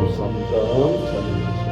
23장 찬양하시죠.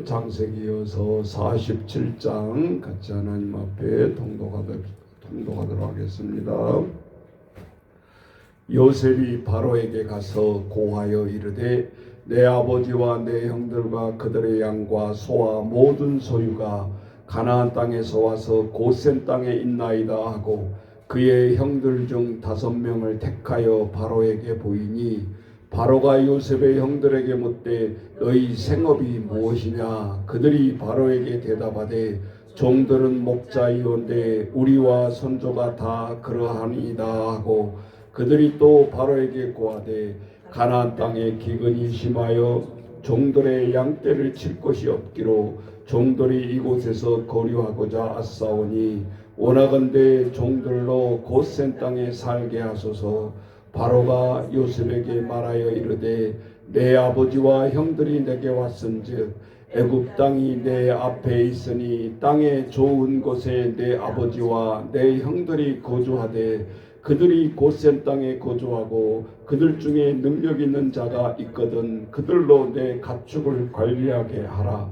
창세기여서 47장 같이 하나님 앞에 통독하도록 하겠습니다. 요셉이 바로에게 가서 고하여 이르되 내 아버지와 내 형들과 그들의 양과 소와 모든 소유가 가나안 땅에서 와서 고센 땅에 있나이다 하고 그의 형들 중 5명을 택하여 바로에게 보이니 바로가 요셉의 형들에게 묻되 너희 생업이 무엇이냐? 그들이 바로에게 대답하되 종들은 목자이온데 우리와 선조가 다 그러하니이다 하고 그들이 또 바로에게 고하되 가나안 땅에 기근이 심하여 종들의 양떼를 칠 곳이 없기로 종들이 이곳에서 거류하고자 아싸오니 원하건대 종들로 고센 땅에 살게 하소서. 바로가 요셉에게 말하여 이르되 내 아버지와 형들이 내게 왔은즉 애굽 땅이 내 앞에 있으니 땅의 좋은 곳에 내 아버지와 내 형들이 거주하되 그들이 고센 땅에 거주하고 그들 중에 능력 있는 자가 있거든 그들로 내 가축을 관리하게 하라.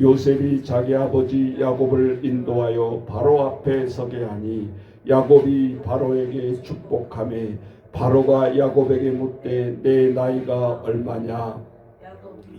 요셉이 자기 아버지 야곱을 인도하여 바로 앞에 서게 하니 야곱이 바로에게 축복하매 바로가 야곱에게 묻되 내 나이가 얼마냐?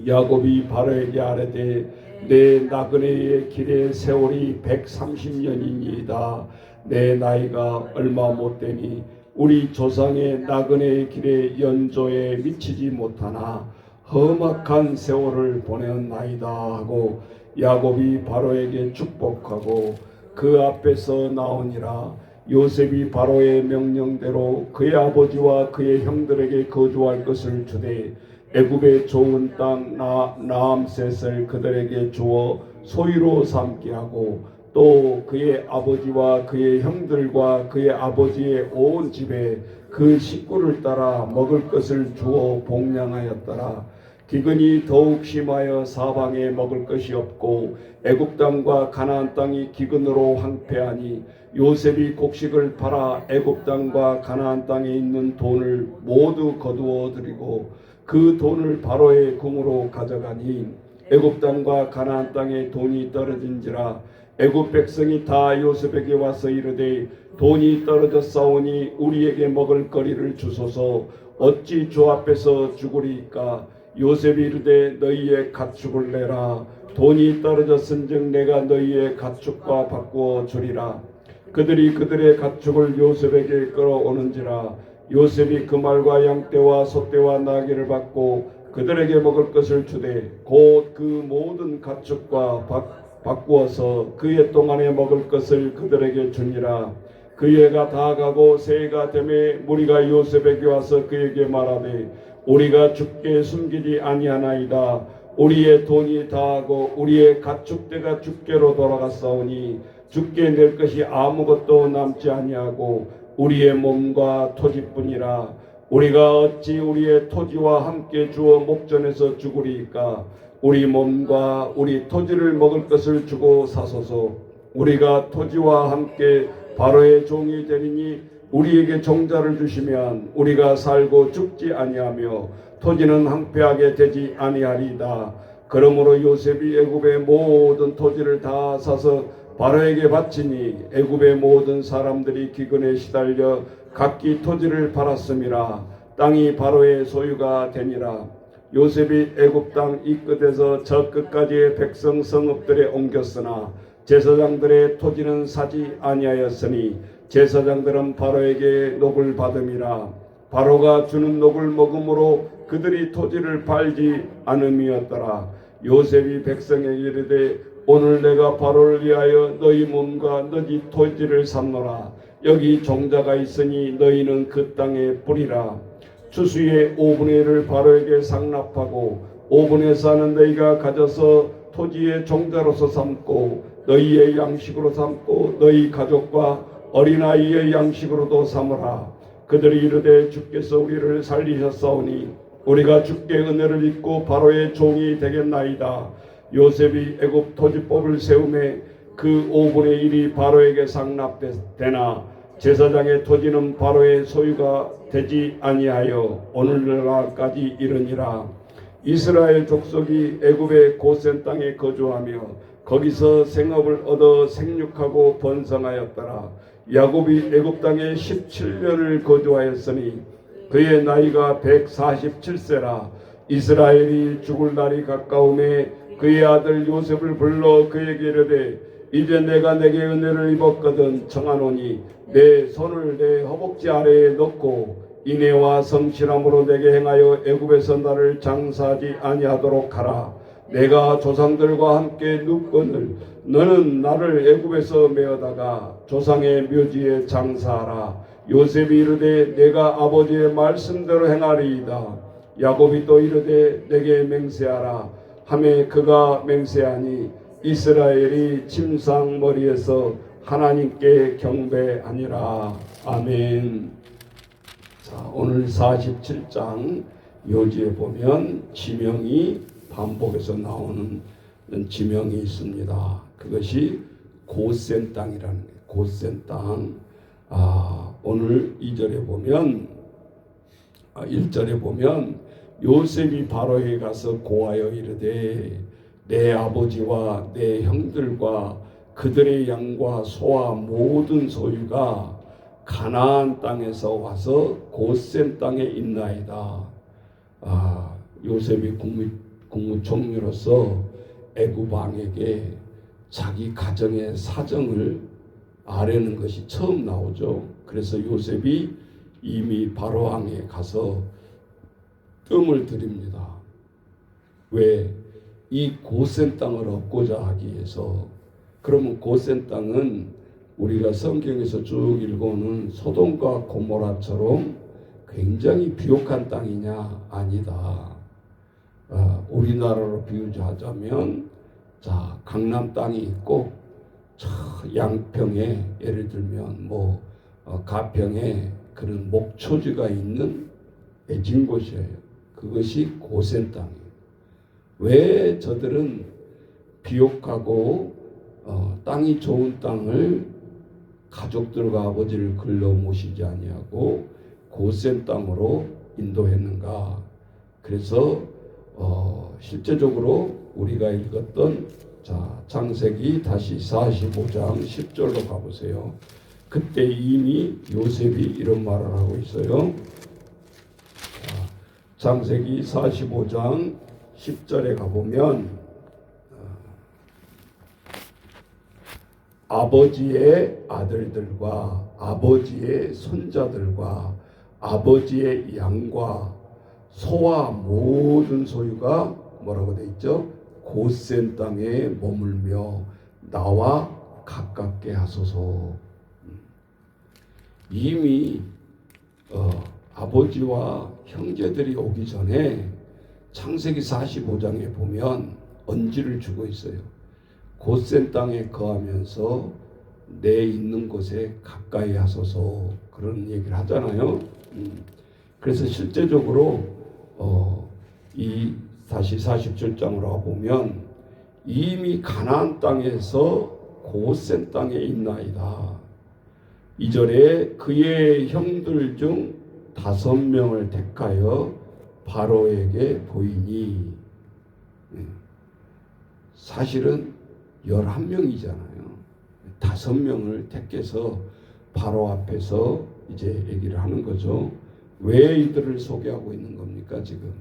야곱이 바로에게 아뢰되 내 나그네의 길의 세월이 130년이니이다. 내 나이가 얼마 못되니 우리 조상의 나그네의 길의 연조에 미치지 못하나 험악한 세월을 보내었나이다 하고 야곱이 바로에게 축복하고 그 앞에서 나오니라. 요셉이 바로의 명령대로 그의 아버지와 그의 형들에게 거주할 것을 주되 애굽의 좋은 땅 라암셋을 그들에게 주어 소유로 삼게 하고 또 그의 아버지와 그의 형들과 그의 아버지의 온 집에 그 식구를 따라 먹을 것을 주어 복량하였더라. 기근이 더욱 심하여 사방에 먹을 것이 없고 애굽 땅과 가나안 땅이 기근으로 황폐하니 요셉이 곡식을 팔아 애굽 땅과 가나안 땅에 있는 돈을 모두 거두어 들이고 그 돈을 바로의 궁으로 가져가니 애굽 땅과 가나안 땅에 돈이 떨어진지라 애굽 백성이 다 요셉에게 와서 이르되 돈이 떨어졌사오니 우리에게 먹을 거리를 주소서. 어찌 주 앞에서 죽으리이까. 요셉이 이르되 너희의 가축을 내라. 돈이 떨어졌은즉 내가 너희의 가축과 바꾸어 주리라. 그들이 그들의 가축을 요셉에게 끌어오는지라. 요셉이 그 말과 양떼와 소떼와 나귀를 받고 그들에게 먹을 것을 주되 곧 그 모든 가축과 바꾸어서 그의 동안에 먹을 것을 그들에게 주니라. 그 해가 다 가고 새해가 되매 무리가 요셉에게 와서 그에게 말하되 우리가 주께 숨기지 아니하나이다. 우리의 돈이 다하고 우리의 가축대가 주께로 돌아갔사오니 주께 낼 것이 아무것도 남지 아니하고 우리의 몸과 토지뿐이라. 우리가 어찌 우리의 토지와 함께 주어 목전에서 죽으리이까. 우리 몸과 우리 토지를 먹을 것을 주고 사소서. 우리가 토지와 함께 바로의 종이 되리니 우리에게 종자를 주시면 우리가 살고 죽지 아니하며 토지는 황폐하게 되지 아니하리이다. 그러므로 요셉이 애굽의 모든 토지를 다 사서 바로에게 바치니 애굽의 모든 사람들이 기근에 시달려 각기 토지를 팔았음이라. 땅이 바로의 소유가 되니라. 요셉이 애굽 땅 이 끝에서 저 끝까지의 백성 성읍들에 옮겼으나 제사장들의 토지는 사지 아니하였으니 제사장들은 바로에게 녹을 받음이라. 바로가 주는 녹을 먹음으로 그들이 토지를 팔지 않음이었더라. 요셉이 백성에게 이르되 오늘 내가 바로를 위하여 너희 몸과 너희 토지를 샀노라. 여기 종자가 있으니 너희는 그 땅에 뿌리라. 추수의 5분의 1을 바로에게 상납하고 5분의 4는 너희가 가져서 토지의 종자로서 삼고 너희의 양식으로 삼고 너희 가족과 어린아이의 양식으로도 삼으라. 그들이 이르되 주께서 우리를 살리셨사오니 우리가 주께 은혜를 입고 바로의 종이 되겠나이다. 요셉이 애굽 토지법을 세우매 그 5분의 1이 바로에게 상납되나 제사장의 토지는 바로의 소유가 되지 아니하여 오늘날까지 이르니라. 이스라엘 족속이 애굽의 고센 땅에 거주하며 거기서 생업을 얻어 생육하고 번성하였더라. 야곱이 애굽 땅에 17년을 거주하였으니 그의 나이가 147세라. 이스라엘이 죽을 날이 가까움에 그의 아들 요셉을 불러 그에게 이르되 이제 내가 내게 은혜를 입었거든 청하노니 내 손을 내 허벅지 아래에 넣고 인애와 성실함으로 내게 행하여 애굽에서 나를 장사하지 아니하도록 하라. 내가 조상들과 함께 눕거늘 너는 나를 애굽에서 메어다가 조상의 묘지에 장사하라. 요셉이 이르되 내가 아버지의 말씀대로 행하리이다. 야곱이 또 이르되 내게 맹세하라 하매 그가 맹세하니 이스라엘이 침상머리에서 하나님께 경배하니라. 아멘. 자, 오늘 47장 요지에 보면 지명이 반복해서 나오는 지명이 있습니다. 그것이 고센 땅이라는 거예요. 고센 땅. 오늘 2절에 보면 1절에 보면 요셉이 바로에 가서 고하여 이르되 내 아버지와 내 형들과 그들의 양과 소와 모든 소유가 가나안 땅에서 와서 고센 땅에 있나이다. 요셉이 국무총리로서 애굽 왕에게 자기 가정의 사정을 아뢰는 것이 처음 나오죠. 그래서 요셉이 이미 바로 왕에 가서 뜸을 들입니다. 왜? 이 고센 땅을 얻고자 하기 위해서. 그러면 고센 땅은 우리가 성경에서 쭉 읽어오는 소돔과 고모라처럼 굉장히 비옥한 땅이냐? 아니다. 우리나라로 비유하자면 자, 강남 땅이 있고 양평에 예를 들면 가평에 그런 목초지가 있는 애진 곳이에요. 그것이 고센 땅이에요. 왜 저들은 비옥하고 땅이 좋은 땅을 가족들과 아버지를 글러 모시지 아니하고 고센 땅으로 인도했는가? 그래서 실제적으로 우리가 읽었던 창세기 다시 45장 10절로 가보세요. 그때 이미 요셉이 이런 말을 하고 있어요. 창세기 45장 10절에 가보면 아버지의 아들들과 아버지의 손자들과 아버지의 양과 소와 모든 소유가 뭐라고 돼 있죠? 고센 땅에 머물며 나와 가깝게 하소서. 이미 아버지와 형제들이 오기 전에 창세기 45장에 보면 언지를 주고 있어요. 고센 땅에 거하면서 내 있는 곳에 가까이 하소서, 그런 얘기를 하잖아요. 그래서 실제적으로 이 다시 47장으로 보면 이미 가나안 땅에서 고센 땅에 있나이다. 2절에 그의 형들 중 5명을 택하여 바로에게 보이니, 사실은 11명이잖아요. 5명을 택해서 바로 앞에서 이제 얘기를 하는 거죠. 왜 이들을 소개하고 있는 겁니까? 지금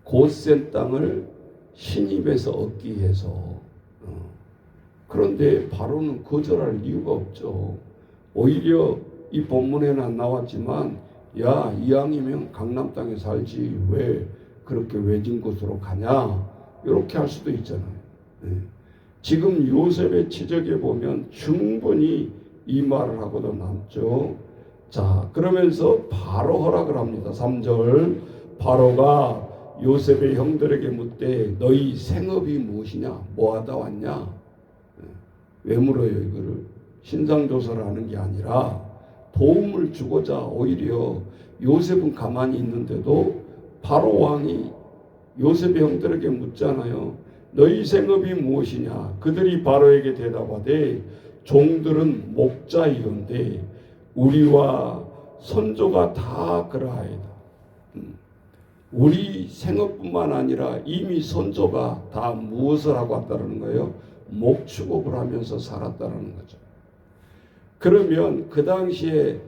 고센 땅을 신입에서 얻기 위해서. 그런데 바로는 거절할 이유가 없죠. 오히려 이 본문에는 안 나왔지만, 야, 이왕이면 강남 땅에 살지 왜 그렇게 외진 곳으로 가냐, 이렇게 할 수도 있잖아요. 지금 요셉의 지적에 보면 충분히 이 말을 하고도 남죠. 자, 그러면서 바로 허락을 합니다. 3절, 바로가 요셉의 형들에게 묻되 너희 생업이 무엇이냐, 뭐하다 왔냐. 왜 물어요 이거를? 신상조사를 하는 게 아니라 도움을 주고자. 오히려 요셉은 가만히 있는데도 바로 왕이 요셉의 형들에게 묻잖아요. 너희 생업이 무엇이냐? 그들이 바로에게 대답하되 종들은 목자이온데 우리와 선조가 다 그러하이다. 우리 생업뿐만 아니라 이미 선조가 다 무엇을 하고 왔다는 거예요? 목축업을 하면서 살았다는 거죠. 그러면 그 당시에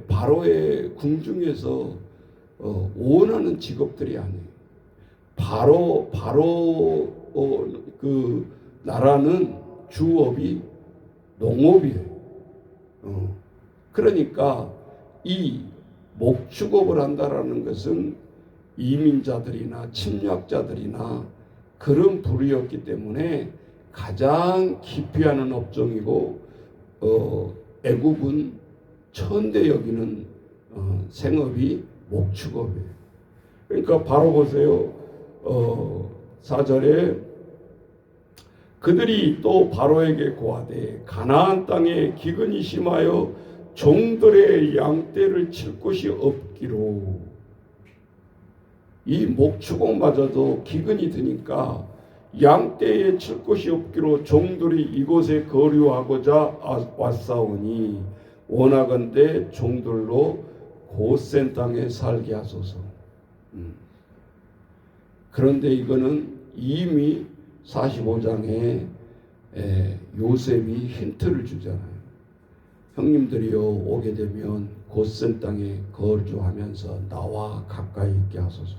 바로의 궁중에서 원하는 직업들이 아니에요. 바로 그 나라는 주업이 농업이에요. 그러니까 이 목축업을 한다라는 것은 이민자들이나 침략자들이나 그런 부류였기 때문에 가장 기피하는 업종이고, 애국은 천대 여기는 생업이 목축업이에요. 그러니까 바로 보세요. 4절에 그들이 또 바로에게 고하되 가나안 땅에 기근이 심하여 종들의 양떼를 칠 곳이 없기로. 이 목축업마저도 기근이 드니까 양떼에 칠 곳이 없기로 종들이 이곳에 거류하고자 왔사오니 원하건대 종들로 고센 땅에 살게 하소서. 그런데 이거는 이미 45장에 요셉이 힌트를 주잖아요. 형님들이요, 오게 되면 고센 땅에 거주하면서 나와 가까이 있게 하소서.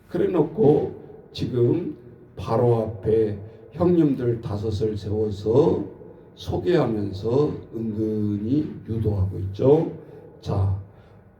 그래 놓고 지금 바로 앞에 형님들 5을 세워서 소개하면서 은근히 유도하고 있죠. 자,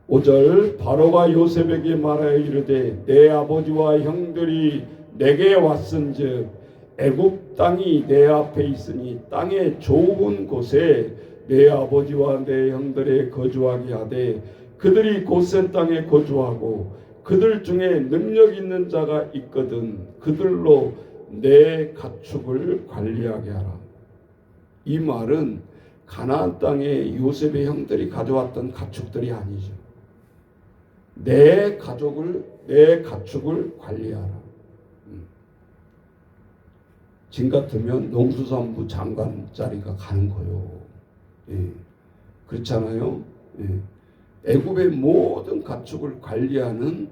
5절, 바로가 요셉에게 말하여 이르되 내 아버지와 형들이 내게 왔은즉 애굽 땅이 내 앞에 있으니 땅의 좋은 곳에 내 아버지와 내 형들에 거주하게 하되 그들이 고센 땅에 거주하고 그들 중에 능력 있는 자가 있거든 그들로 내 가축을 관리하게 하라. 이 말은 가나안 땅에 요셉의 형들이 가져왔던 가축들이 아니죠. 내 가축을 관리하라. 지금 같으면 농수산부 장관 자리가 가는 거요. 예. 그렇잖아요. 예. 애굽의 모든 가축을 관리하는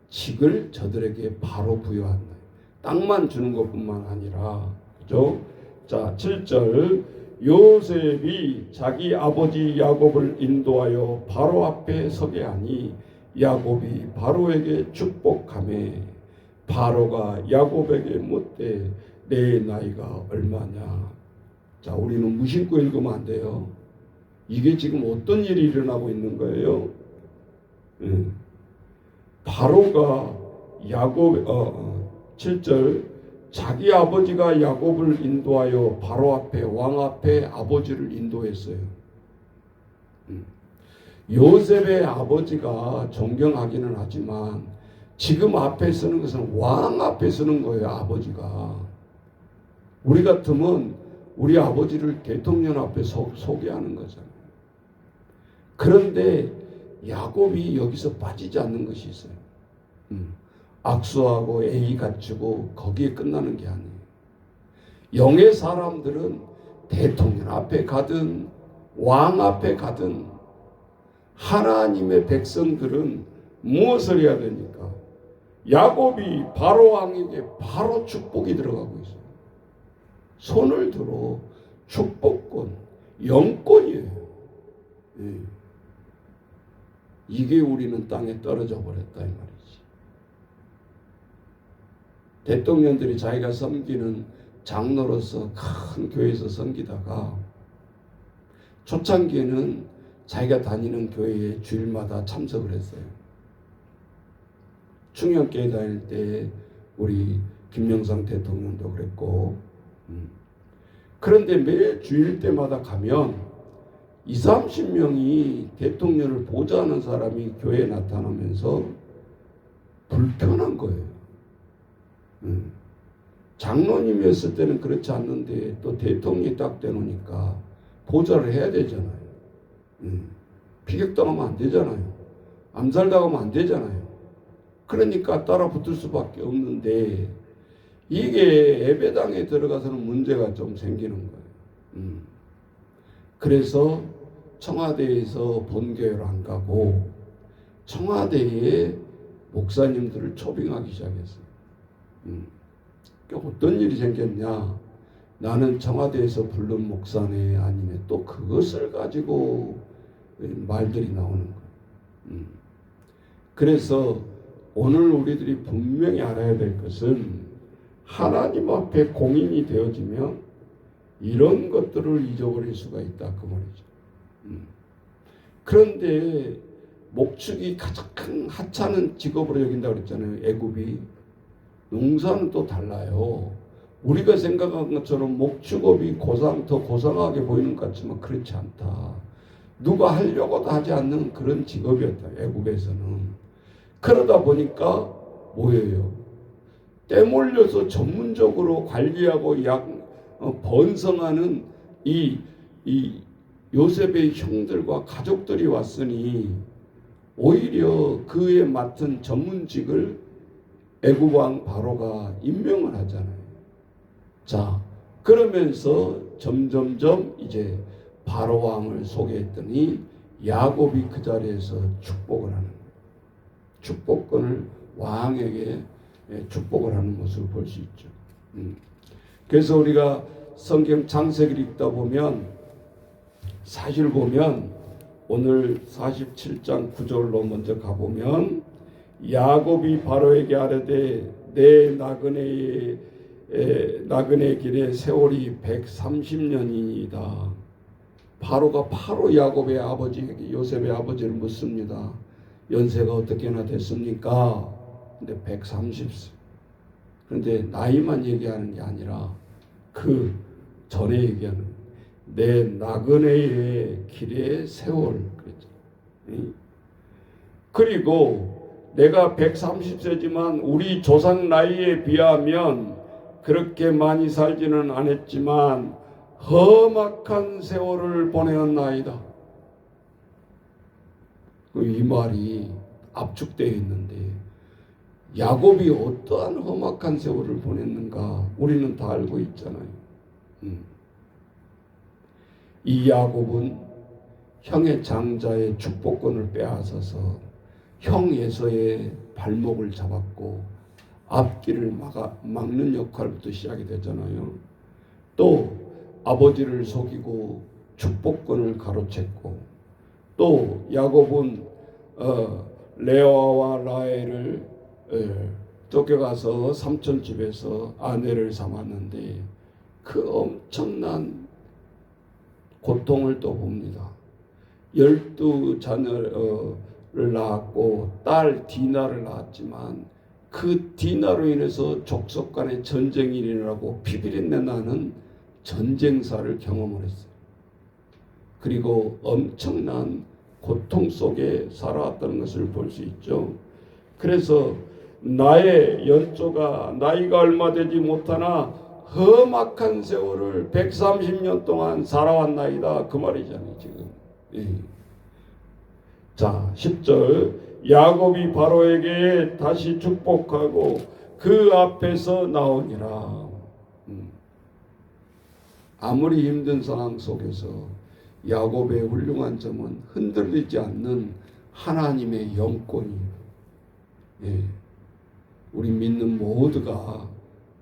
직을 저들에게 바로 부여한다. 땅만 주는 것뿐만 아니라, 그죠? 자, 7절. 요셉이 자기 아버지 야곱을 인도하여 바로 앞에 서게 하니 야곱이 바로에게 축복하매 바로가 야곱에게 묻되 내 나이가 얼마냐. 자, 우리는 무심코 읽으면 안 돼요. 이게 지금 어떤 일이 일어나고 있는 거예요? 바로가 야곱 7절 자기 아버지가 야곱을 인도하여 바로 앞에 왕 앞에 아버지를 인도했어요. 요셉의 아버지가 존경하기는 하지만 지금 앞에 쓰는 것은 왕 앞에 쓰는 거예요. 아버지가. 우리 같으면 우리 아버지를 대통령 앞에 소개하는 거잖아요. 그런데 야곱이 여기서 빠지지 않는 것이 있어요. 악수하고 예의 갖추고 거기에 끝나는 게 아니에요. 영의 사람들은 대통령 앞에 가든 왕 앞에 가든 하나님의 백성들은 무엇을 해야 되니까? 야곱이 바로 왕에게 바로 축복이 들어가고 있어요. 손을 들어 축복권, 영권이에요. 이게 우리는 땅에 떨어져 버렸다 이 말이지. 대통령들이 자기가 섬기는 장로로서 큰 교회에서 섬기다가 초창기에는 자기가 다니는 교회에 주일마다 참석을 했어요. 충영교회 다닐 때 우리 김영삼 대통령도 그랬고, 그런데 매 주일 때마다 가면 20-30명이 대통령을 보좌하는 사람이 교회에 나타나면서 불편한 거예요. 장로님이었을 때는 그렇지 않는데 또 대통령이 딱 되놓으니까 보좌를 해야 되잖아요. 피격당하면 안 되잖아요. 암살당하면 안 되잖아요. 그러니까 따라 붙을 수밖에 없는데 이게 예배당에 들어가서는 문제가 좀 생기는 거예요. 그래서 청와대에서 본교회로 안 가고 청와대에 목사님들을 초빙하기 시작했어요. 어떤 일이 생겼냐? 나는 청와대에서 부른 목사네 아니네. 또 그것을 가지고 말들이 나오는 거예요. 그래서 오늘 우리들이 분명히 알아야 될 것은 하나님 앞에 공인이 되어지면 이런 것들을 잊어버릴 수가 있다 그 말이죠. 그런데 목축이 가장 큰 하찮은 직업으로 여긴다고 그랬잖아요. 애굽이. 농사는 또 달라요. 우리가 생각한 것처럼 목축업이 더 고상하게 보이는 것 같지만 그렇지 않다. 누가 하려고도 하지 않는 그런 직업이었다. 애굽에서는. 그러다 보니까 뭐예요? 떼몰려서 전문적으로 관리하고 번성하는 이 요셉의 형들과 가족들이 왔으니 오히려 그에 맡은 전문직을 애굽 왕 바로가 임명을 하잖아요. 자, 그러면서 점점점 이제 바로 왕을 소개했더니 야곱이 그 자리에서 축복을 하는 거예요. 축복권을 왕에게 축복을 하는 모습을 볼 수 있죠. 그래서 우리가 성경 창세기를 읽다 보면 사실 보면 오늘 47장 9절로 먼저 가보면 야곱이 바로에게 아뢰되 내 나그네 길의 세월이 130년이니이다. 바로가 바로 야곱의 아버지에게 요셉의 아버지를 묻습니다. 연세가 어떻게나 됐습니까? 근데 130세. 그런데 나이만 얘기하는 게 아니라 그 전에 얘기하는 내 나그네의 길의 세월 그랬죠. 그리고 내가 130세지만 우리 조상 나이에 비하면 그렇게 많이 살지는 않았지만 험악한 세월을 보내었나이다. 이 말이 압축되어 있는데 야곱이 어떠한 험악한 세월을 보냈는가 우리는 다 알고 있잖아요. 이 야곱은 형의 장자의 축복권을 빼앗아서 형 에서의 발목을 잡았고 앞길을 막는 역할부터 시작이 되잖아요. 또 아버지를 속이고 축복권을 가로챘고, 또 야곱은 레아와 라헬을 쫓겨가서 삼촌 집에서 아내를 삼았는데 그 엄청난 고통을 또 봅니다. 12자녀를 낳았고 딸 디나를 낳았지만 그 디나로 인해서 족속 간의 전쟁이 일어나고 피비린내 나는 전쟁사를 경험을 했어요. 그리고 엄청난 고통 속에 살아왔다는 것을 볼 수 있죠. 그래서 나의 연조가 나이가 얼마 되지 못하나 험악한 세월을 130년 동안 살아왔나이다, 그 말이잖아요 지금. 자 10절, 야곱이 바로에게 다시 축복하고 그 앞에서 나오니라. 아무리 힘든 상황 속에서 야곱의 훌륭한 점은 흔들리지 않는 하나님의 영권이에요. 우리 믿는 모두가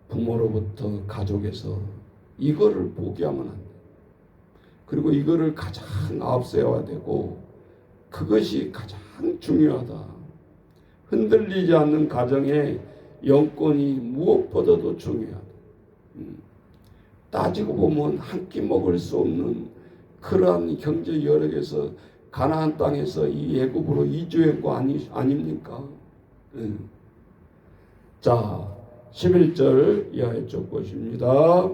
부모로부터, 가족에서 이거를 포기하면 안 돼요. 그리고 이거를 가장 앞세워야 되고, 그것이 가장 중요하다. 흔들리지 않는 가정의 영권이 무엇보다도 중요하다. 따지고 보면 한 끼 먹을 수 없는 그러한 경제 여력에서 가나안 땅에서 이 애굽으로 이주한 거 아닙니까? 자 11절 이하에 쭉 보십니다.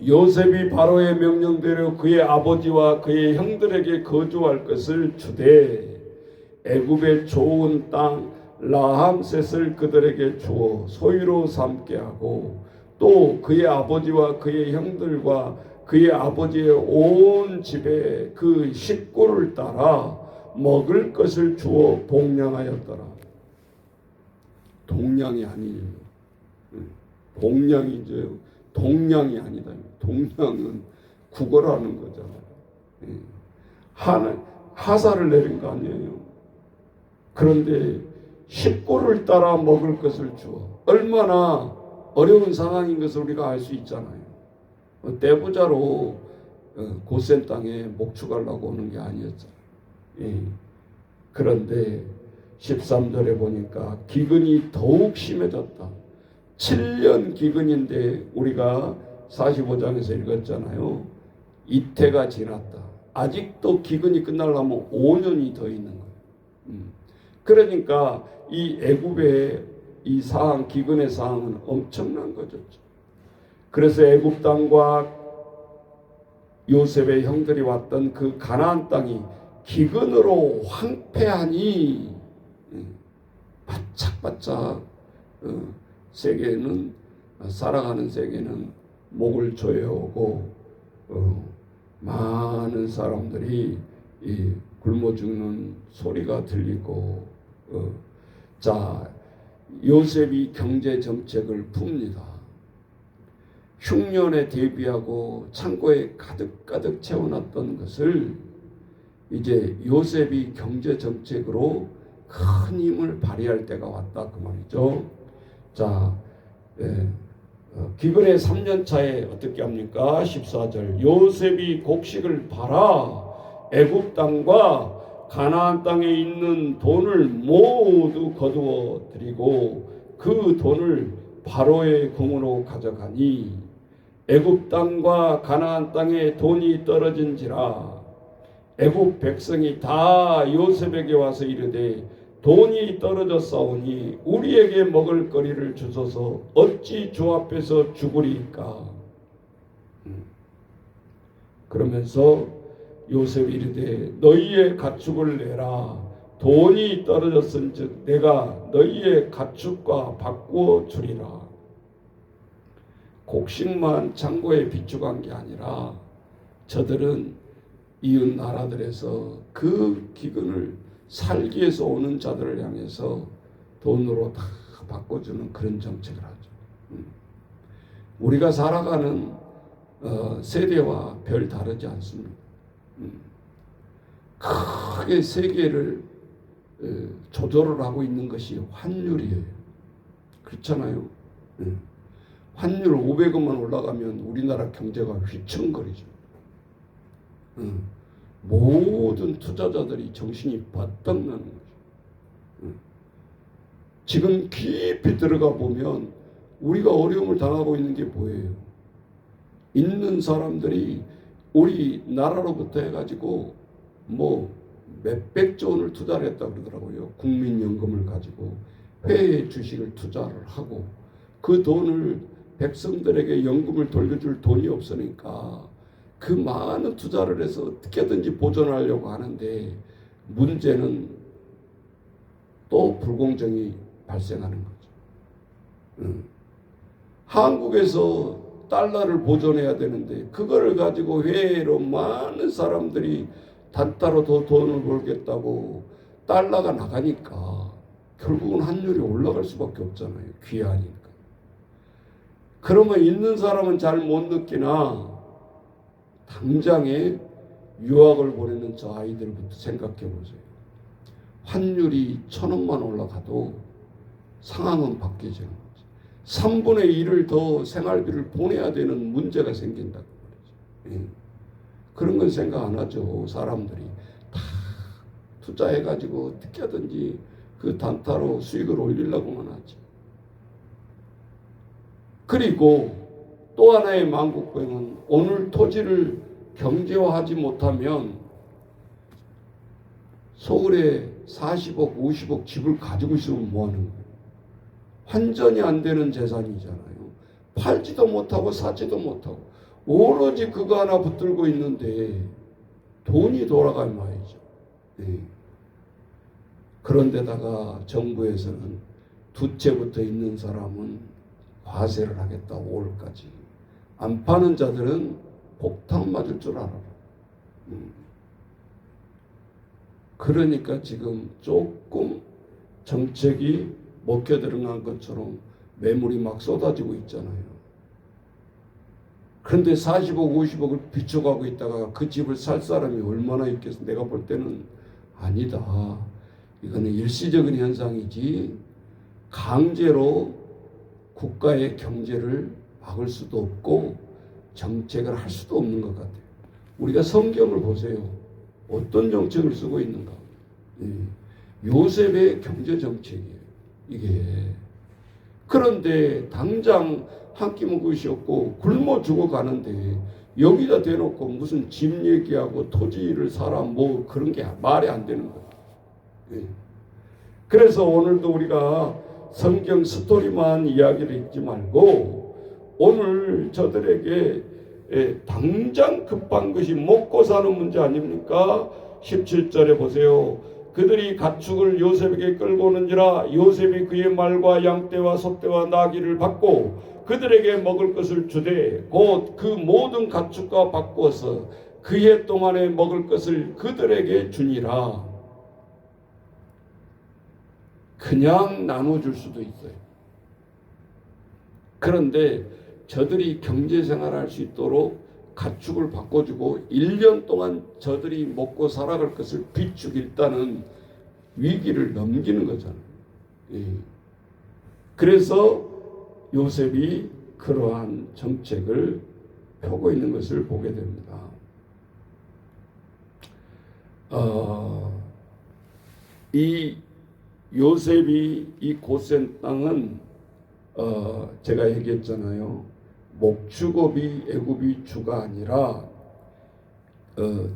요셉이 바로의 명령대로 그의 아버지와 그의 형들에게 거주할 것을 주되 애굽의 좋은 땅 라함셋을 그들에게 주어 소유로 삼게 하고, 또 그의 아버지와 그의 형들과 그의 아버지의 온 집에 그 식구를 따라 먹을 것을 주어 복량하였더라. 동량이 아니에요. 복량이죠. 동량이 아니다. 동량은 국어라는 거잖아요. 하사를 내린 거 아니에요. 그런데 식구를 따라 먹을 것을 주어. 얼마나 어려운 상황인 것을 우리가 알 수 있잖아요. 떼부자로 고센 땅에 목축하려고 오는 게 아니었잖아요. 그런데 13절에 보니까 기근이 더욱 심해졌다. 7년 기근인데 우리가 45장에서 읽었잖아요. 이태가 지났다. 아직도 기근이 끝나려면 5년이 더 있는 거예요. 그러니까 이 애굽의 이 상황, 기근의 상황은 엄청난 거죠. 그래서 애굽 땅과 요셉의 형들이 왔던 그 가나안 땅이 기근으로 황폐하니 바짝바짝 세계는, 살아가는 세계는 목을 조여오고 많은 사람들이 굶어 죽는 소리가 들리고, 자 요셉이 경제 정책을 풉니다. 흉년에 대비하고 창고에 가득가득 채워놨던 것을 이제 요셉이 경제 정책으로 큰 힘을 발휘할 때가 왔다, 그 말이죠. 자, 기근의 3년 차에 어떻게 합니까? 14절, 요셉이 곡식을 팔아 애굽 땅과 가나안 땅에 있는 돈을 모두 거두어 드리고 그 돈을 바로의 궁으로 가져가니 애굽 땅과 가나안 땅에 돈이 떨어진지라. 애굽 백성이 다 요셉에게 와서 이르되 돈이 떨어졌사오니 우리에게 먹을 거리를 주소서 어찌 주 앞에서 죽으리이까. 그러면서 요셉이 이르되 너희의 가축을 내라. 돈이 떨어졌은즉 내가 너희의 가축과 바꾸어 주리라. 곡식만 창고에 비축한 게 아니라 저들은 이웃 나라들에서 그 기근을 살기 위해서 오는 자들을 향해서 돈으로 다 바꿔주는 그런 정책을 하죠. 우리가 살아가는 세대와 별 다르지 않습니다. 크게 세계를 조절을 하고 있는 것이 환율이에요. 그렇잖아요. 환율 500원만 올라가면 우리나라 경제가 휘청거리죠. 모든 투자자들이 정신이 바짝 나는 거죠. 지금 깊이 들어가 보면 우리가 어려움을 당하고 있는 게 뭐예요? 있는 사람들이 우리 나라로부터 해가지고 뭐 몇백조 원을 투자를 했다 그러더라고요. 국민연금을 가지고 회의 주식을 투자를 하고 그 돈을 백성들에게 연금을 돌려줄 돈이 없으니까 그 많은 투자를 해서 어떻게든지 보존하려고 하는데 문제는 또 불공정이 발생하는 거죠. 한국에서 달러를 보존해야 되는데 그거를 가지고 회의로 많은 사람들이 단타로 더 돈을 벌겠다고 달러가 나가니까 결국은 환율이 올라갈 수밖에 없잖아요. 귀하니까. 그러면 있는 사람은 잘 못 느끼나 당장에 유학을 보내는 저 아이들부터 생각해 보세요. 환율이 1,000원만 올라가도 상황은 바뀌죠. 3분의 1을 더 생활비를 보내야 되는 문제가 생긴다고 말이죠. 그런 건 생각 안 하죠. 사람들이 다 투자해가지고 어떻게 하든지 그 단타로 수익을 올리려고만 하지. 그리고 또 하나의 만국병은 오늘 토지를 경제화하지 못하면 서울에 40억, 50억 집을 가지고 있으면 뭐하는 거예요? 환전이 안 되는 재산이잖아요. 팔지도 못하고 사지도 못하고 오로지 그거 하나 붙들고 있는데 돈이 돌아가야 말이죠. 네. 그런데다가 정부에서는 두 채 붙어 있는 사람은 과세를 하겠다 5월까지. 안 파는 자들은 폭탄 맞을 줄 알아라. 그러니까 지금 조금 정책이 먹혀 들어간 것처럼 매물이 막 쏟아지고 있잖아요. 그런데 40억, 50억을 비춰가고 있다가 그 집을 살 사람이 얼마나 있겠어? 내가 볼 때는 아니다. 이거는 일시적인 현상이지 강제로 국가의 경제를 막을 수도 없고 정책을 할 수도 없는 것 같아요. 우리가 성경을 보세요. 어떤 정책을 쓰고 있는가? 요셉의 경제 정책이에요. 이게. 그런데 당장 한 끼 먹을 것이 없고 굶어 죽어가는데 여기다 대놓고 무슨 집 얘기하고 토지를 사라 뭐 그런 게 말이 안 되는 거예요. 그래서 오늘도 우리가 성경 스토리만 이야기를 읽지 말고 오늘 저들에게 당장 급한 것이 먹고 사는 문제 아닙니까? 17절에 보세요. 그들이 가축을 요셉에게 끌고 오는지라 요셉이 그의 말과 양떼와 소떼와 나귀를 받고 그들에게 먹을 것을 주되 곧 그 모든 가축과 바꾸어서 그해 동안에 먹을 것을 그들에게 주니라. 그냥 나눠줄 수도 있어요. 그런데 저들이 경제생활할 수 있도록 가축을 바꿔주고 1년 동안 저들이 먹고 살아갈 것을 비축 일단은 위기를 넘기는 거잖아요. 그래서 요셉이 그러한 정책을 펴고 있는 것을 보게 됩니다. 이 요셉이 이 고센 땅은 제가 얘기했잖아요. 목축업이 애굽이 주가 아니라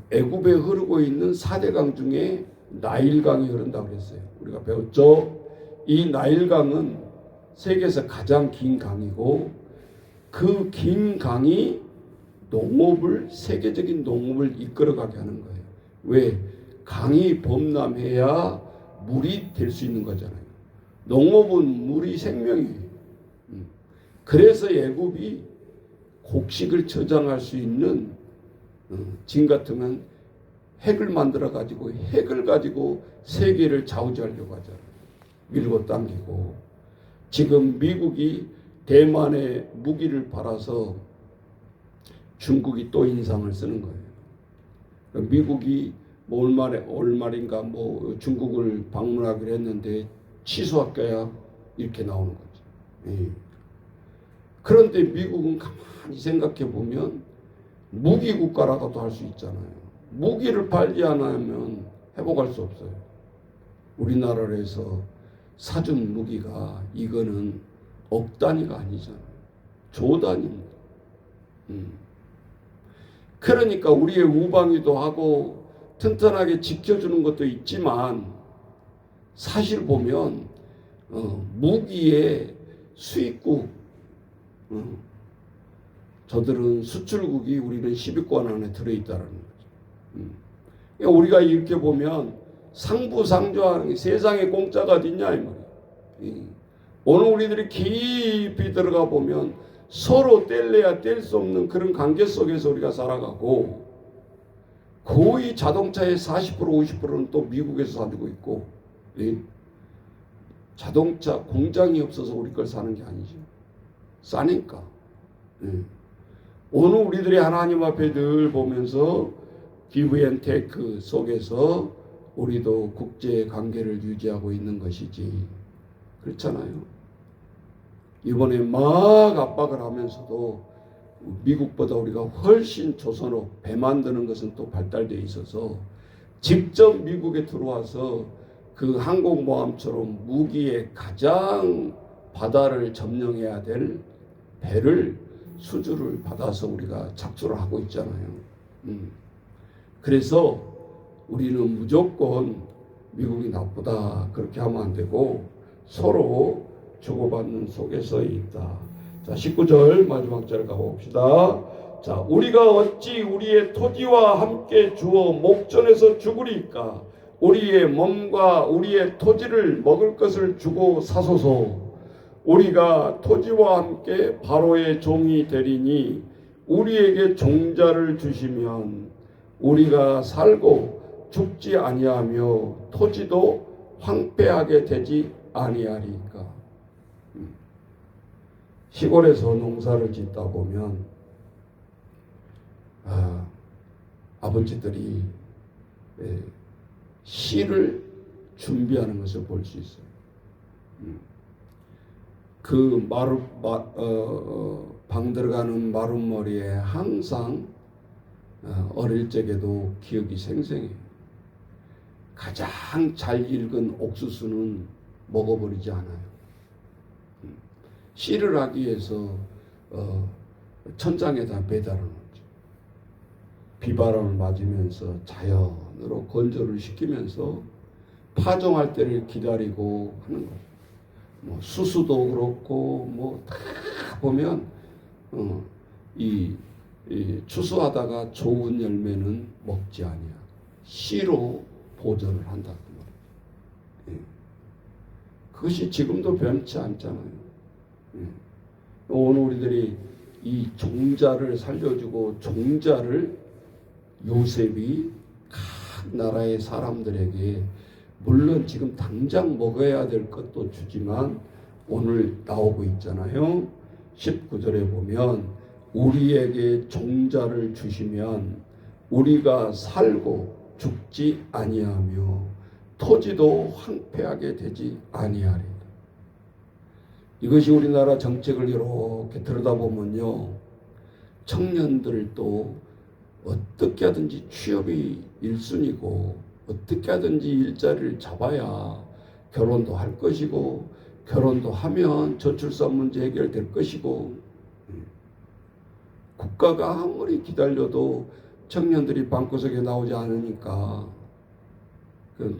애굽에 흐르고 있는 4대강 중에 나일강이 흐른다고 그랬어요. 우리가 배웠죠. 이 나일강은 세계에서 가장 긴 강이고 그 긴 강이 농업을 세계적인 농업을 이끌어가게 하는 거예요. 왜? 강이 범람해야 물이 될 수 있는 거잖아요. 농업은 물이 생명이에요. 그래서 애굽이 곡식을 저장할 수 있는 지금 같으면 핵을 만들어 가지고 핵을 가지고 세계를 좌우지하려고 하잖아요. 밀고 당기고 지금 미국이 대만에 무기를 팔아서 중국이 또 인상을 쓰는 거예요. 미국이 뭐 올 말인가 뭐 중국을 방문하기로 했는데 취소할 거야 이렇게 나오는 거죠. 예. 그런데 미국은 가만히 생각해 보면 무기 국가라고도 할 수 있잖아요. 무기를 팔지 않으면 회복할 수 없어요. 우리나라로 해서 사준 무기가 이거는 억 단위가 아니잖아요. 조 단위입니다. 그러니까 우리의 우방위도 하고 튼튼하게 지켜주는 것도 있지만 사실 보면 무기의 수입국 저들은 수출국이 우리는 10위권 안에 들어있다는 거죠. 그러니까 우리가 이렇게 보면 상부상조하는 게 세상에 공짜가 어딨냐 이 말이에요. 오늘 우리들이 깊이 들어가 보면 서로 뗄래야 뗄 수 없는 그런 관계 속에서 우리가 살아가고 거의 자동차의 40% 50%는 또 미국에서 사주고 있고 자동차 공장이 없어서 우리 걸 사는 게 아니죠. 싸니까. 오늘 우리들이 하나님 앞에 늘 보면서 기브 앤 테이크 속에서 우리도 국제 관계를 유지하고 있는 것이지. 그렇잖아요. 이번에 막 압박을 하면서도 미국보다 우리가 훨씬 조선업 배 만드는 것은 또 발달되어 있어서 직접 미국에 들어와서 그 항공모함처럼 무기의 가장 바다를 점령해야 될 배를 수주를 받아서 우리가 착수를 하고 있잖아요. 그래서 우리는 무조건 미국이 나쁘다 그렇게 하면 안 되고 서로 주고받는 속에서 있다. 자, 19절 마지막 절 가봅시다. 자, 우리가 어찌 우리의 토지와 함께 주어 목전에서 죽으리까? 우리의 몸과 우리의 토지를 먹을 것을 주고 사소서. 우리가 토지와 함께 바로의 종이 되리니 우리에게 종자를 주시면 우리가 살고 죽지 아니하며 토지도 황폐하게 되지 아니하리까. 시골에서 농사를 짓다 보면 아버지들이 씨를 준비하는 것을 볼 수 있어요. 그 방 들어가는 마룻머리에 항상 어릴 적에도 기억이 생생해요. 가장 잘 익은 옥수수는 먹어버리지 않아요. 씨를 하기 위해서 천장에다 매달아 놓죠. 비바람을 맞으면서 자연으로 건조를 시키면서 파종할 때를 기다리고 하는 거예요. 뭐 수수도 그렇고 뭐 다 보면 이 추수하다가 좋은 열매는 먹지 아니야. 씨로 보존을 한다 그 말이에요. 그것이 지금도 변치 않잖아요. 오늘 우리들이 이 종자를 살려주고 종자를 요셉이 각 나라의 사람들에게 물론 지금 당장 먹어야 될 것도 주지만 오늘 나오고 있잖아요. 19절에 보면 우리에게 종자를 주시면 우리가 살고 죽지 아니하며 토지도 황폐하게 되지 아니하리라. 이것이 우리나라 정책을 이렇게 들여다보면요, 청년들도 어떻게 하든지 취업이 1순위고 어떻게 하든지 일자리를 잡아야 결혼도 할 것이고 결혼도 하면 저출산 문제 해결될 것이고 국가가 아무리 기다려도 청년들이 방구석에 나오지 않으니까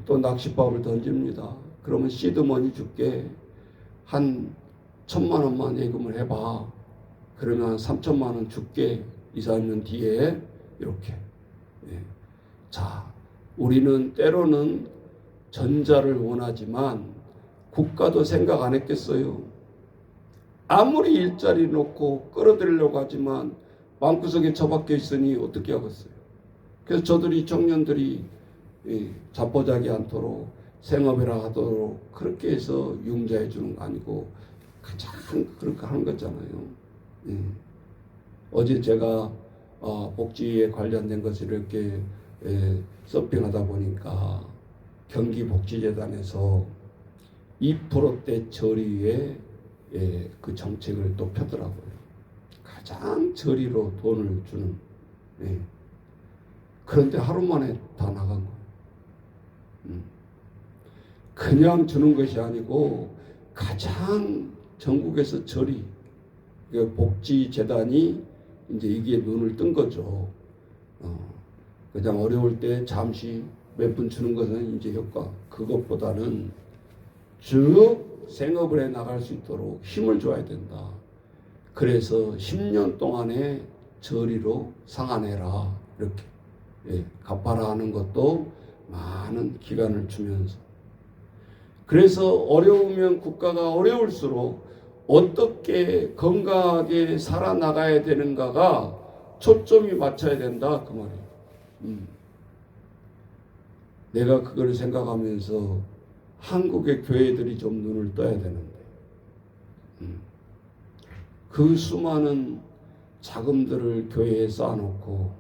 또 낚싯밥을 던집니다. 그러면 시드머니 줄게. 한 1,000만 원만 예금을 해봐. 그러면 3,000만 원 줄게. 2, 3년 뒤에 이렇게. 자, 우리는 때로는 전자를 원하지만 국가도 생각 안 했겠어요. 아무리 일자리 놓고 끌어들이려고 하지만 방구석에 처박혀 있으니 어떻게 하겠어요. 그래서 저들이 청년들이 자포자기 않도록 생업이라 하도록 그렇게 해서 융자해 주는 거 아니고 가장 그렇게 하는 거잖아요. 어제 제가 복지에 관련된 것을 이렇게 서핑하다 보니까 경기복지재단에서 2%대 저리에 그 정책을 또 펴더라고요. 가장 저리로 돈을 주는. 그런데 하루 만에 다 나간 거예요. 그냥 주는 것이 아니고 가장 전국에서 저리, 복지재단이 이제 이게 눈을 뜬 거죠. 그냥 어려울 때 잠시 몇 분 주는 것은 이제 효과, 그것보다는 쭉 생업을 해 나갈 수 있도록 힘을 줘야 된다. 그래서 10년 동안의 저리로 상환해라, 이렇게 갚아라 하는 것도 많은 기간을 주면서, 그래서 어려우면 국가가 어려울수록 어떻게 건강하게 살아나가야 되는가가 초점이 맞춰야 된다, 그 말이에요. 내가 그걸 생각하면서 한국의 교회들이 좀 눈을 떠야 되는데, 그 수많은 자금들을 교회에 쌓아놓고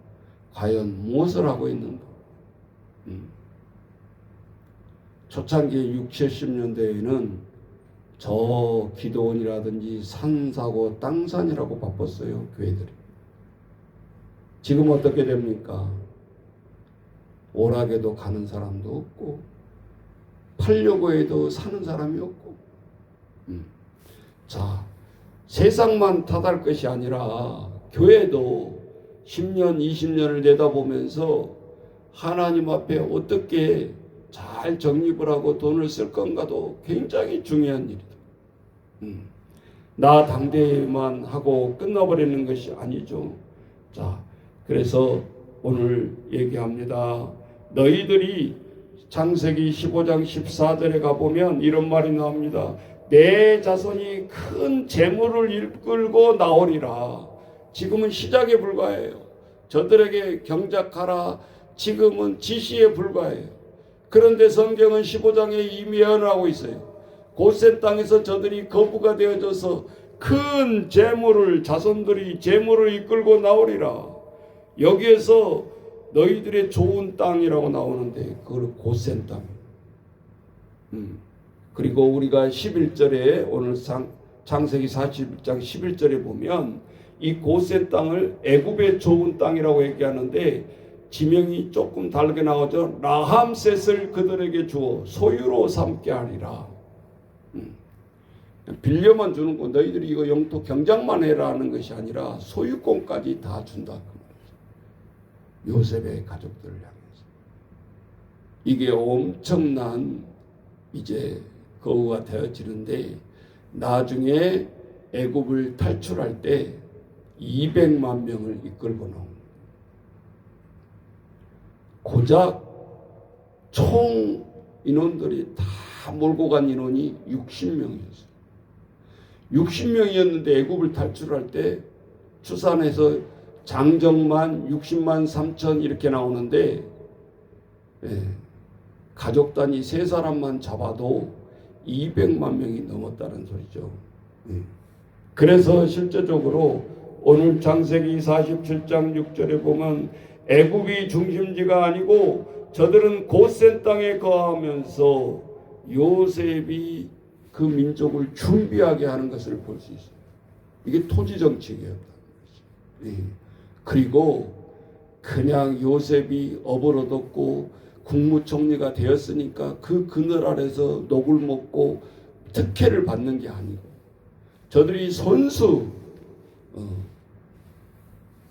과연 무엇을 하고 있는가? 초창기 60, 70년대에는 저 기도원이라든지 산사고 땅산이라고 바빴어요, 교회들이. 지금 어떻게 됩니까? 오락에도 가는 사람도 없고, 팔려고 해도 사는 사람이 없고. 자, 세상만 탓할 것이 아니라 교회도 10년, 20년을 내다보면서 하나님 앞에 어떻게 잘 정립을 하고 돈을 쓸 건가도 굉장히 중요한 일이다. 나 당대만 하고 끝나버리는 것이 아니죠. 자, 그래서 오늘 얘기합니다. 너희들이 창세기 15장 14절에 가보면 이런 말이 나옵니다. 내 자손이 큰 재물을 이끌고 나오리라. 지금은 시작에 불과해요. 저들에게 경작하라. 지금은 지시에 불과해요. 그런데 성경은 15장에 이미 예언하고 있어요. 고센 땅에서 저들이 거부가 되어져서 큰 재물을, 자손들이 재물을 이끌고 나오리라. 여기에서 너희들의 좋은 땅이라고 나오는데 그걸 고센 땅. 그리고 우리가 11절에 오늘 창세기 41장 11절에 보면 이 고센 땅을 애굽의 좋은 땅이라고 얘기하는데 지명이 조금 다르게 나오죠. 라함셋을 그들에게 주어 소유로 삼게 하리라. 빌려만 주는 거, 너희들이 이거 영토 경작만 해라 하는 것이 아니라 소유권까지 다 준다. 요셉의 가족들을 향해서. 이게 엄청난 이제 거우가 되어지는데, 나중에 애굽을 탈출할 때 200만 명을 이끌고 나옵니다. 고작 총 인원들이 다 몰고 간 인원이 60명이었어요. 60명이었는데 애굽을 탈출할 때 추산해서 장정만 60만 3천 이렇게 나오는데, 가족 단위 3사람만 잡아도 200만 명이 넘었다는 소리죠. 그래서 실제적으로 오늘 창세기 47장 6절에 보면 애굽이 중심지가 아니고 저들은 고센 땅에 거하면서 요셉이 그 민족을 준비하게 하는 것을 볼 수 있어요. 이게 토지 정책이었다는 거죠. 그리고 그냥 요셉이 업을 얻었고 국무총리가 되었으니까 그 그늘 아래서 녹을 먹고 특혜를 받는 게 아니고, 저들이 손수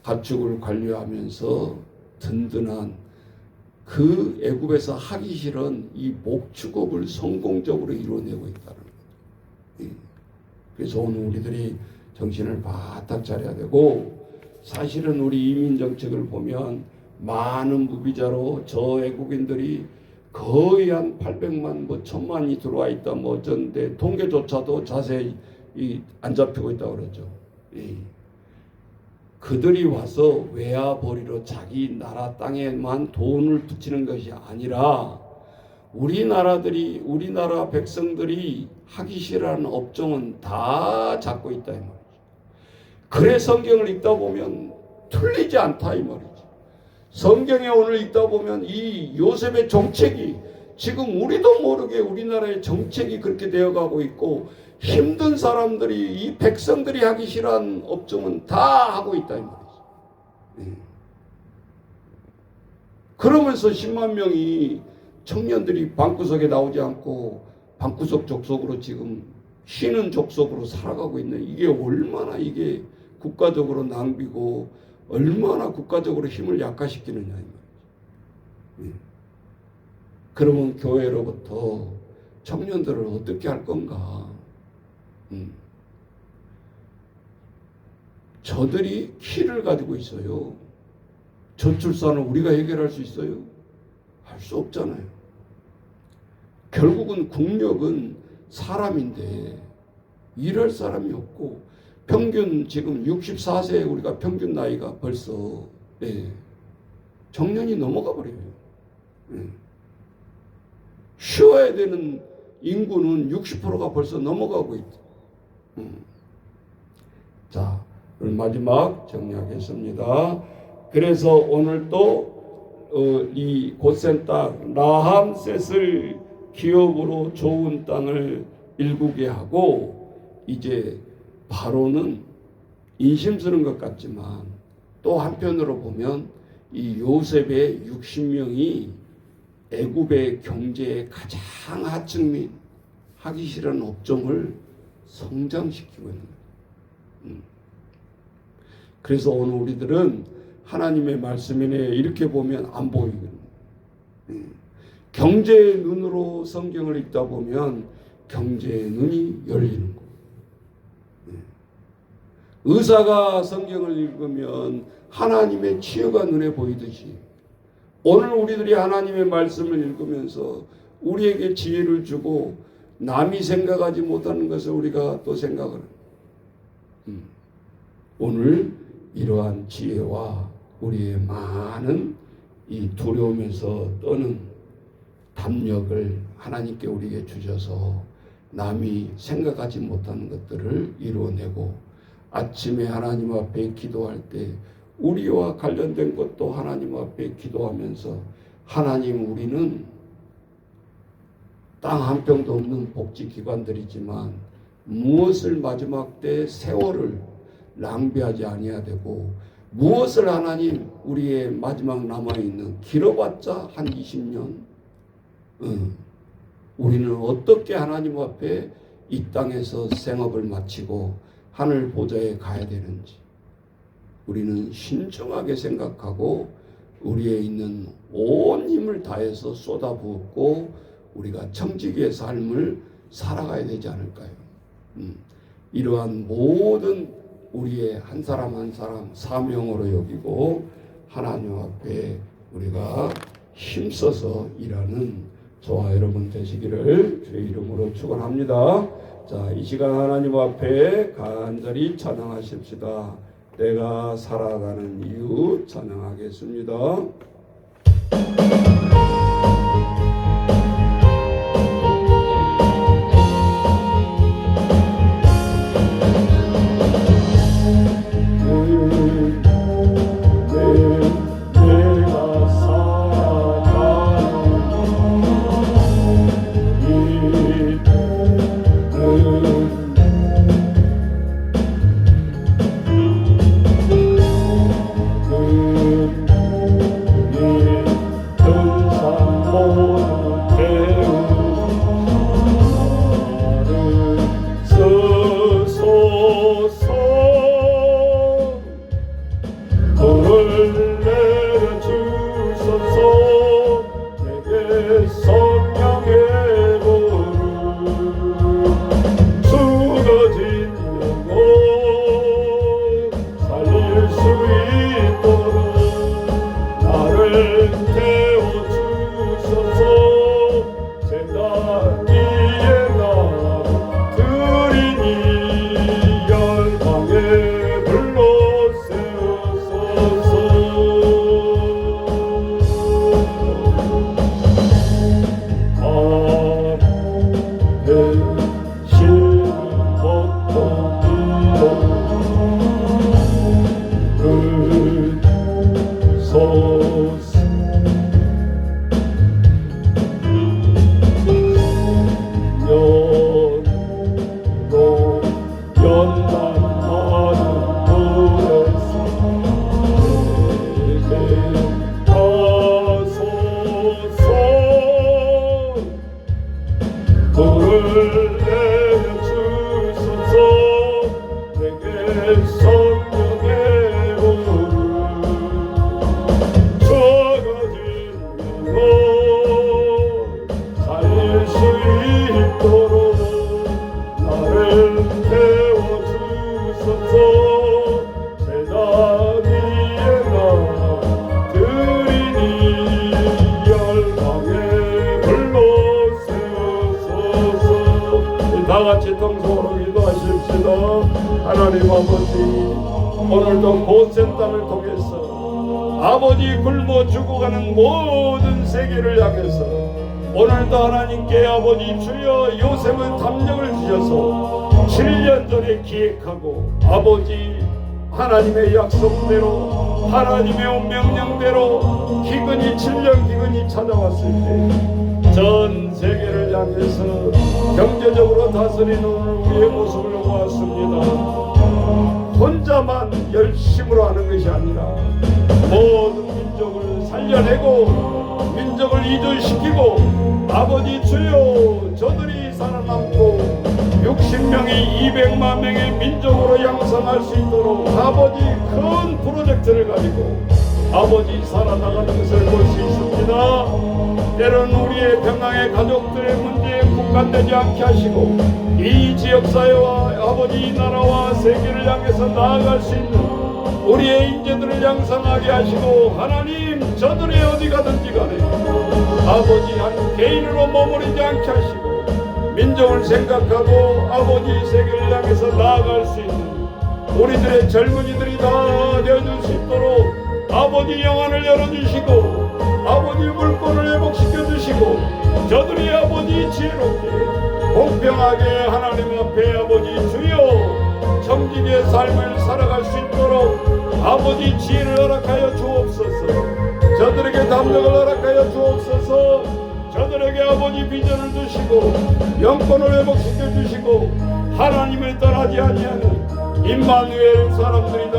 가축을 관리하면서 든든한 그 애굽에서 하기 싫은 이 목축업을 성공적으로 이루어내고 있다는 거예요. 그래서 오늘 우리들이 정신을 바짝 차려야 되고, 사실은 우리 이민 정책을 보면 많은 무비자로 저 애국인들이 거의 한 800만 뭐 1000만이 들어와 있다 뭐 어쩐데 통계조차도 자세히 안 잡히고 있다고 그러죠. 그들이 와서 외화벌이로 자기 나라 땅에만 돈을 붙이는 것이 아니라 우리나라 백성들이 하기 싫어하는 업종은 다 잡고 있다 이 말이죠. 그래 성경을 읽다 보면 틀리지 않다 이 말이죠. 성경에 오늘 읽다 보면 이 요셉의 정책이 지금 우리도 모르게 우리나라의 정책이 그렇게 되어가고 있고, 힘든 사람들이, 이 백성들이 하기 싫어하는 업종은 다 하고 있다 이 말이죠. 그러면서 10만 명이 청년들이 방구석에 나오지 않고 방구석 족속으로 지금 쉬는 족속으로 살아가고 있는, 이게 얼마나 이게 국가적으로 낭비고 얼마나 국가적으로 힘을 약화시키느냐 이 말이죠. 그러면 교회로부터 청년들을 어떻게 할 건가? 저들이 키를 가지고 있어요. 저출산을 우리가 해결할 수 있어요? 할 수 없잖아요. 결국은 국력은 사람인데 일할 사람이 없고, 평균 지금 64세 우리가 평균 나이가 벌써 정년이 넘어가 버려요. 쉬어야 되는 인구는 60%가 벌써 넘어가고 있다. 자, 오늘 마지막 정리하겠습니다. 그래서 오늘 또 이 고센 땅 라함셋을 기업으로 좋은 땅을 일구게 하고, 이제 바로는 인심스러운 것 같지만 또 한편으로 보면 이 요셉의 60명이 애굽의 경제의 가장 하층 및 하기 싫은 업종을 성장시키고 있는 거예요. 그래서 오늘 우리들은 하나님의 말씀이네 이렇게 보면 안 보이거든요. 경제의 눈으로 성경을 읽다 보면 경제의 눈이 열리는 거예요. 의사가 성경을 읽으면 하나님의 치유가 눈에 보이듯이, 오늘 우리들이 하나님의 말씀을 읽으면서 우리에게 지혜를 주고 남이 생각하지 못하는 것을 우리가 또 생각을 오늘 이러한 지혜와 우리의 많은 이 두려움에서 떠는 담력을 하나님께 우리에게 주셔서 남이 생각하지 못하는 것들을 이루어내고, 아침에 하나님 앞에 기도할 때 우리와 관련된 것도 하나님 앞에 기도하면서, 하나님, 우리는 땅 한 평도 없는 복지기관들이지만 무엇을 마지막 때 세월을 낭비하지 아니해야 되고, 무엇을 하나님 우리의 마지막 남아있는 길어봤자 한 20년 우리는 어떻게 하나님 앞에 이 땅에서 생업을 마치고 하늘 보좌에 가야 되는지 우리는 신중하게 생각하고 우리의 있는 온 힘을 다해서 쏟아부었고 우리가 청지기의 삶을 살아가야 되지 않을까요? 이러한 모든 우리의 한 사람 한 사람 사명으로 여기고 하나님 앞에 우리가 힘써서 일하는 저와 여러분 되시기를 주의 이름으로 축원합니다. 자, 이 시간 하나님 앞에 간절히 찬양하십시다. 내가 살아가는 이유 찬양하겠습니다. 연단하는 노래서 내게 가소서 불을 내려주소서 내게 성령의 불을 적어진 로 살릴 수 있도록 나를 태워주소서 재단 위에 나 드리니 열방에 불러 세우소서. 다같이 통성으로 기도하십시다. 하나님 아버지, 오늘도 고센 땅을 통해서 아버지 굶어 죽어가는 모든 세계를 향해서 오늘도 하나님께 아버지 주여 요셉의 담력을 주셔서 7년 전에 기획하고 아버지 하나님의 약속대로 하나님의 명령대로 기근이 7년 기근이 찾아왔을 때 전 세계를 향해서 경제적으로 다스리는 우리의 모습을 보았습니다. 혼자만 열심으로 하는 것이 아니라 모든 민족을 살려내고 민족을 이주시키고 아버지 주여 저들이 살아남고 60명이 200만 명의 민족으로 양성할 수 있도록 아버지 큰 프로젝트를 가지고 아버지 살아나가는 것을 볼 수 있습니다. 때론 우리의 평강의 가족들의 문제에 국한되지 않게 하시고 이 지역사회와 아버지 이 나라와 세계를 향해서 나아갈 수 있는 우리의 인재들을 양성하게 하시고 하나님 저들이 어디 가든지 간에 아버지 한 개인으로 머무르지 않게 하시고 민족을 생각하고 아버지 세계를 향해서 나아갈 수 있는 우리들의 젊은이들이 다 되어줄 수 있도록 아버지 영안을 열어주시고 아버지 물권을 회복시켜 주시고 저들이 아버지 지혜롭게 공평하게 하나님 앞에 아버지 주여 정직의 삶을 살아갈 수 있도록 아버지 지혜를 허락하여 주옵소서. 저들에게 담력을 허락하여 주옵소서. 저들에게 아버지 비전을 주시고 영권을 회복시켜 주시고 하나님을 떠나지 아니하는 임마누엘 사람들이 다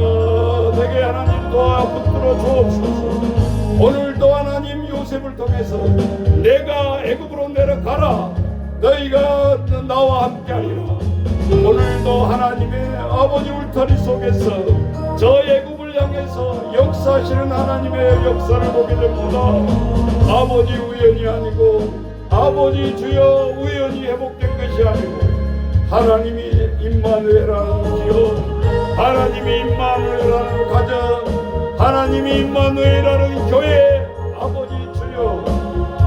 되게 하나님 도와 붙들어 주옵소서. 오늘도 하나님 요셉을 통해서 내가 애굽으로 내려가라 너희가 나와 함께하리라. 오늘도 하나님의 아버지 울타리 속에서 저 애굽을 향해서 역사하시는 하나님의 역사를 보게 됩니다. 아버지 우연이 아니고 아버지 주여 우연히 회복된 것이 아니고 하나님이 임마누엘이라는 기업 하나님이 임마누엘이라는 가정 하나님이 임마누엘이라는 교회 아버지 주여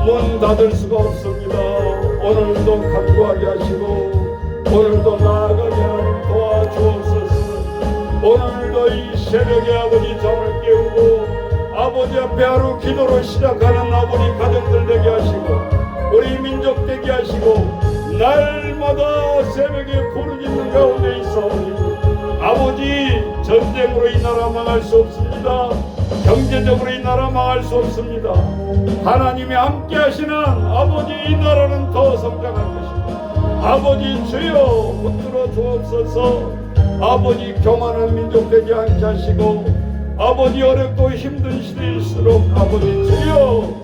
문 닫을 수가 없습니다. 오늘도 간구하게 하시고 오늘도 나아가게 하는 도와주옵소서. 오늘도 이 새벽에 아버지 잠을 깨우고 아버지 앞에 하루 기도로 시작하는 아버지 가정들 되게 하시고 우리 민족 되게 하시고 날마다 새벽에 부르짖는 가운데 있어오니 아버지 전쟁으로 이 나라 망할 수 없습니다. 경제적으로 이 나라 망할 수 없습니다. 하나님이 함께 하시는 아버지 이 나라는 더 성장할 것입니다. 아버지 주여 붙들어 주옵소서. 아버지 교만한 민족 되지 않게 하시고 아버지 어렵고 힘든 시대일수록 아버지 주여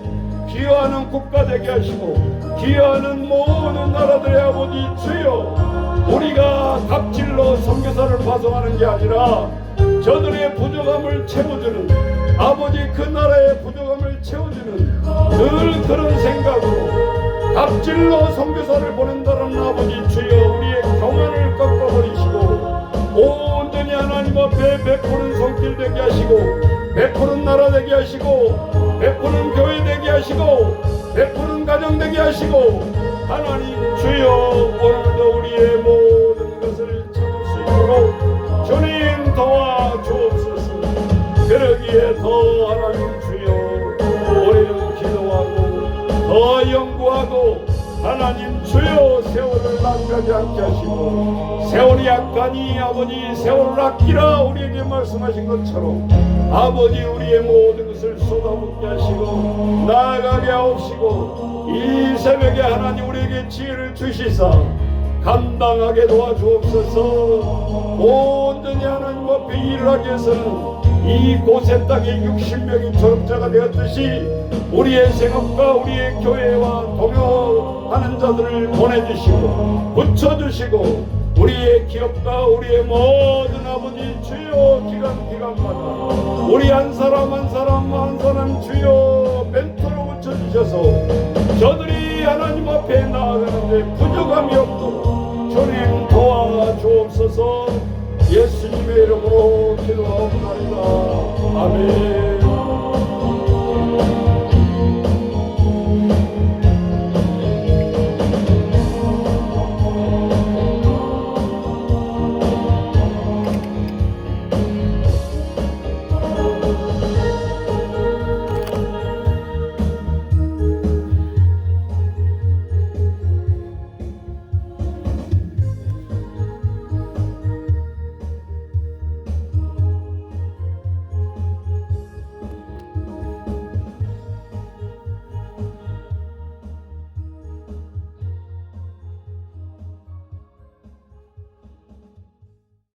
기여하는 국가 되게 하시고 기여하는 모든 나라들의 아버지 주여 우리가 갑질로 선교사를 파송하는 게 아니라 저들의 부족함을 채워주는 아버지 그 나라의 부족함을 채워주는 늘 그런 생각으로 갑질로 선교사를 보낸다는 아버지 주여 우리의 교만을 꺾어버리시고 온전히 하나님 앞에 베푸는 손길 되게 하시고 베푸는 나라 되게 하시고 베푸는 교회 되게 하시고 베푸는 가정 되게 하시고 하나님 주여 오늘도 우리의 모든 것을 참을 수 있도록 주님 도와주옵소서. 그러기에 더 하나님 주여 우리는 기도하고 더 연구하고 하나님 주여 세월을 낭비하지 않게 하시고 세월이 약하니 아버지 세월을 아끼라 우리에게 말씀하신 것처럼 아버지 우리의 모든 것을 쏟아붓게 하시고 나아가게 하옵시고 이 새벽에 하나님 우리에게 지혜를 주시사 감당하게 도와주옵소서. 온전히 하나님 앞에 일을 하기 위해서는 이 고센 땅에 60명이 초록자가 되었듯이 우리의 생업과 우리의 교회와 동요하는 자들을 보내주시고 붙여주시고 우리의 기업과 우리의 모든 아버지 주여 기간마다 우리 한 사람 한 사람 주여 멘토로 붙여주셔서 저들이 하나님 앞에 나아가는데 부족함이 없도록 주님 도와주옵소서. 예수님의 이름으로 기도하옵나이다. 아멘.